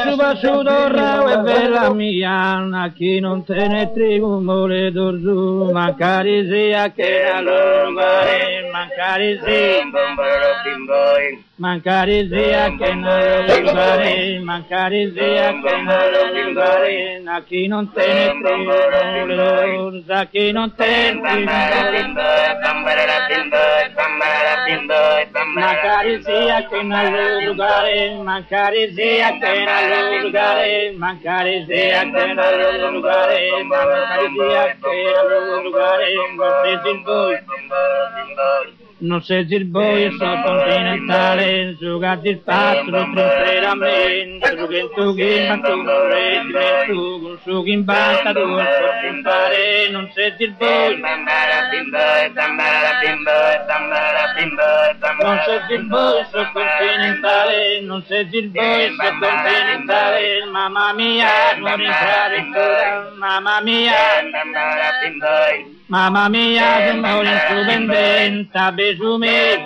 Suba su torra e bella mia, chi non te ne trigo mole d'orzu, mancare sia che la lungare, mancare sia, mancare sia che la lungare, mancare sia che la lungare, a chi non te ne trigo mole d'orzu, a chi non te ne trigo mancare sia che non lugare, mancare sia che non lugare, mancare sia che non lugare, mancare sia che non lugare, non sei il boy, sono continentale, giocati il patro, trinceramente, su che tu che ma tu non reggi, tu su che in basta tu non fare, non sei il boy, non sei il boy, sono continentale, non sei il boy, sono continentale, mamma mia, non entrare mamma mia, mamma mia, non entrare a besume,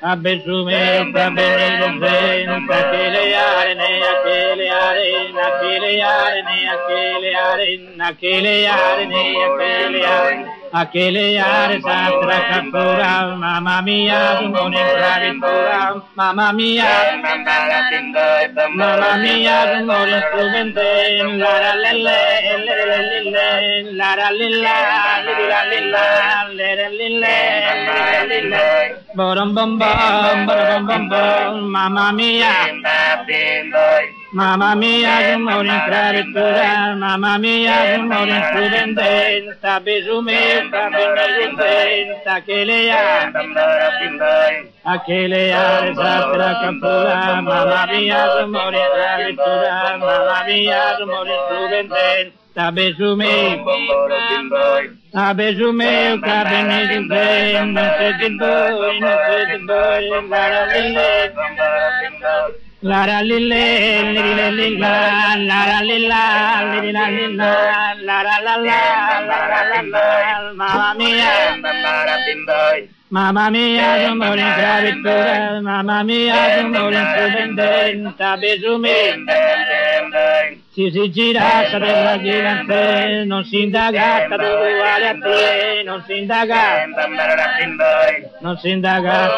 a besume, a benedetta, che le arene, a che le arene, a che le arene, a che le arene, a che le arene, a che le arene, a che le arene, s'altra cappura, mamma mia, non entrare ora, mamma mia, non entrare, la la la la la bom bom bom bom bom mamma mia mamma mia non entrare ora mamma mia non entrare sta besume sta benedetta che le ha a che le ha s'altra campura mamma mia non entrare ora mamma mia non entrare sta besume a besume ca benedetta non sei il boy non sei il boy la la lille lille lille la la lilla lille lilla la la la la mamma mia mamma mia non vuole entrare ora mamma mia non vuole entrare sta besume si gira della gigante non si indaga uguale a te non si indaga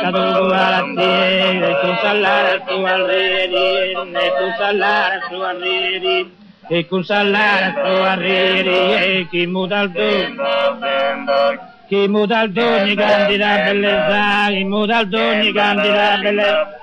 uguale a te e tu salare tu al re e tu salare tu al re e tu salare tu al re e chi muta il dono chi muta il dono candida bellezza chi muta il dono candida bellezza